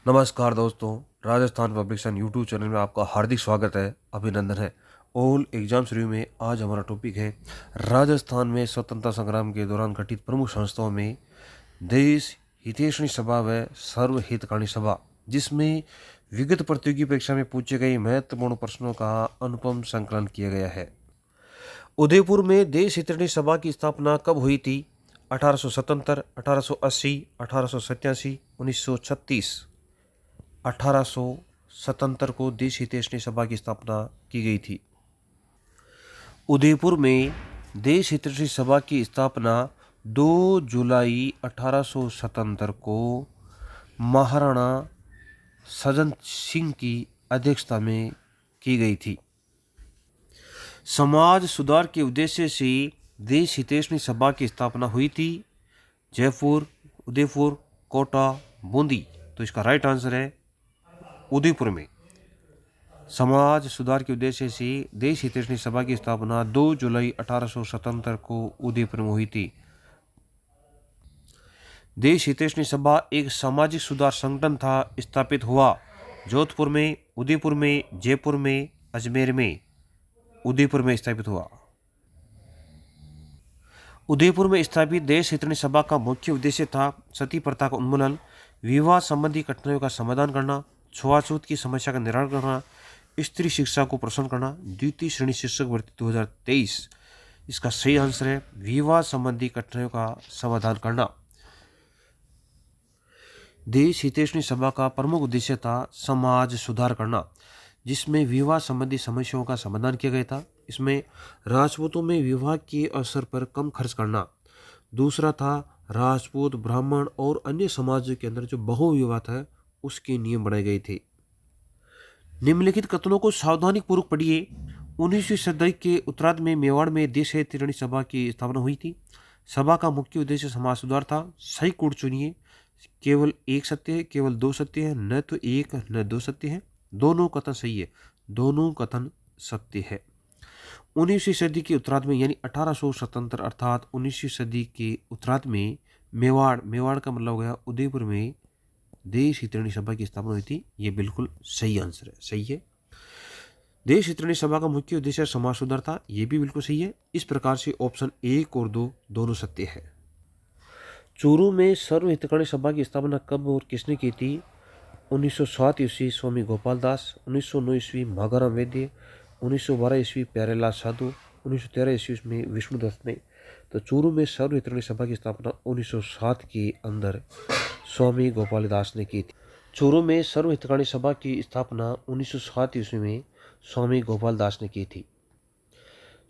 नमस्कार दोस्तों, Rajasthan publication YouTube channel में आपका हार्दिक स्वागत है, अभिनंदन है। ऑल एग्जाम्स रिव्यू में आज हमारा टॉपिक है राजस्थान में स्वतंत्रता संग्राम के दौरान गठित प्रमुख संस्थाओं में देश हितैषणी सभा व सर्व हितकारिणी सभा, जिसमें विगत प्रतियोगी परीक्षा में पूछे गए महत्वपूर्ण प्रश्नों का अनुपम संकलन किया गया है। उदयपुर में देश हितैषणी सभा की स्थापना कब हुई थी? 1877, 1880, 1887, 1936। 1877 को देश हितैषणी सभा की स्थापना की गई थी। उदयपुर में देश हितैषणी सभा की स्थापना 2 जुलाई 1877 को महाराणा सज्जन सिंह की अध्यक्षता में की गई थी। समाज सुधार के उद्देश्य से देश हितैषणी सभा की स्थापना हुई थी। जयपुर, उदयपुर, कोटा, बूंदी। तो इसका राइट आंसर है उदयपुर में। समाज सुधार के उद्देश्य से देश हितैषणी सभा की स्थापना 2 जुलाई 1877 को उदयपुर में हुई थी। देश हितैषणी सभा एक सामाजिक सुधार संगठन था। स्थापित हुआ जोधपुर में, उदयपुर में, जयपुर में, अजमेर में। उदयपुर में स्थापित हुआ। उदयपुर में स्थापित देश हितैषणी सभा का मुख्य उद्देश्य था सती प्रथा का उन्मूलन, विवाह संबंधी कठिनाइयों का समाधान करना, छुआछूत की समस्या का निवारण करना, स्त्री शिक्षा को प्रोत्साहन करना। द्वितीय श्रेणी शिक्षक भर्ती 2023। इसका सही आंसर है विवाह संबंधी कठिनाइयों का समाधान करना। देश हितैषणी सभा का प्रमुख उद्देश्य था समाज सुधार करना, जिसमें विवाह संबंधी समस्याओं का समाधान किया गया था। इसमें राजपूतों में विवाह के अवसर पर कम खर्च करना। दूसरा था राजपूत, ब्राह्मण और अन्य समाजों के अंदर जो बहु विवाह था उसके नियम बनाए गए थे। निम्नलिखित कथनों को सावधानी पूर्वक पढ़िए। 19वीं सदी के उत्तरार्ध में मेवाड़ में देश हितैषणी सभा की स्थापना हुई थी। सभा का मुख्य उद्देश्य समाज सुधार था। सही कोड चुनिए। केवल एक सत्य है, केवल दो सत्य है, न तो एक न दो सत्य है। दोनों कथन सही है, दोनों कथन सत्य है। 19वीं सदी के उत्तरार्ध में यानी 1877 अर्थात 19वीं सदी के उत्तरार्ध में मेवाड़ का मतलब हो गया उदयपुर में देश हितैषणी सभा की स्थापना हुई थी। ये बिल्कुल सही आंसर है, सही है। देश हितैषणी सभा का मुख्य उद्देश्य समाज सुधार था। ये भी बिल्कुल सही है। इस प्रकार से ऑप्शन 1 और 2 दोनों सत्य है। चूरू में सर्व हितकारिणी सभा की स्थापना कब और किसने की थी? 1907 ईस्वी स्वामी गोपाल दास, 1909 ईस्वी माघाराम वैद्य, 1912 ईस्वी प्यारेलाल साधु, 1913 ईस्वी में विष्णुदत्त ने। तो चूरू में सर्व हितकारिणी सभा की स्थापना 1907 के अंदर स्वामी गोपाल दास ने की थी। चूरू में सर्व हितकारिणी सभा की स्थापना 1907 ईस्वी में स्वामी गोपाल दास ने की थी।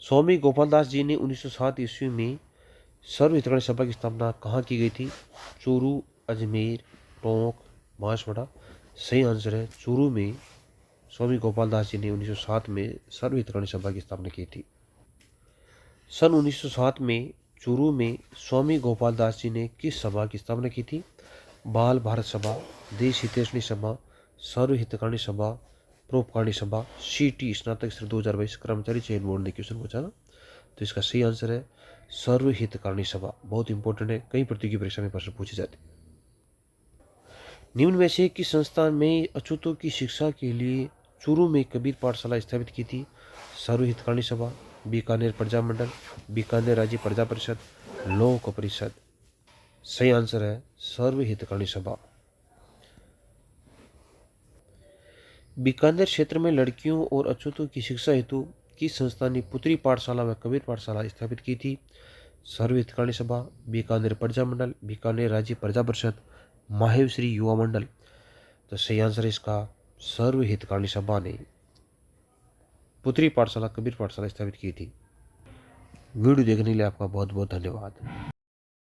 स्वामी गोपाल दास जी ने 1907 ईस्वी में सर्व हितकारिणी सभा की स्थापना कहाँ की गई थी? चूरू, अजमेर, टोंक, बांसवाड़ा। सही आंसर है चूरू में स्वामी गोपाल दास जी ने 1907 में सर्व हितकारिणी सभा की स्थापना की थी। सन 1907 में चूरू में स्वामी गोपाल दास जी ने किस सभा की स्थापना की थी? बाल भारत सभा, देश हितैषणी सभा, सर्व हितकारिणी सभा, परोपकारिणी सभा। सीटी स्नातक स्तर 2022 कर्मचारी चयन बोर्ड ने क्वेश्चन पूछा ना, तो इसका सही आंसर है सर्व हितकारिणी सभा। बहुत इंपॉर्टेंट है, कई प्रतियोगी परीक्षा में प्रश्न पूछे जाते। निम्न में से किस संस्थान में अछूतों की शिक्षा के लिए चूरू में कबीर पाठशाला स्थापित की थी? सर्व हितकारिणी सभा, बीकानेर प्रजा मंडल, बीकानेर राज्य प्रजा परिषद, लोक परिषद। सही आंसर है सर्व हितकारिणी सभा। बीकानेर क्षेत्र में लड़कियों और अछूतों की शिक्षा हेतु किस संस्था ने पुत्री पाठशाला व कबीर पाठशाला स्थापित की थी? सर्व हितकारिणी सभा, बीकानेर प्रजा मंडल, बीकानेर राज्य प्रजा परिषद, माहेश्वरी युवा मंडल। तो सही आंसर है इसका सर्व हितकारिणी सभा ने पुत्री पाठशाला, कबीर पाठशाला स्थापित की थी। वीडियो देखने के लिए आपका बहुत बहुत धन्यवाद।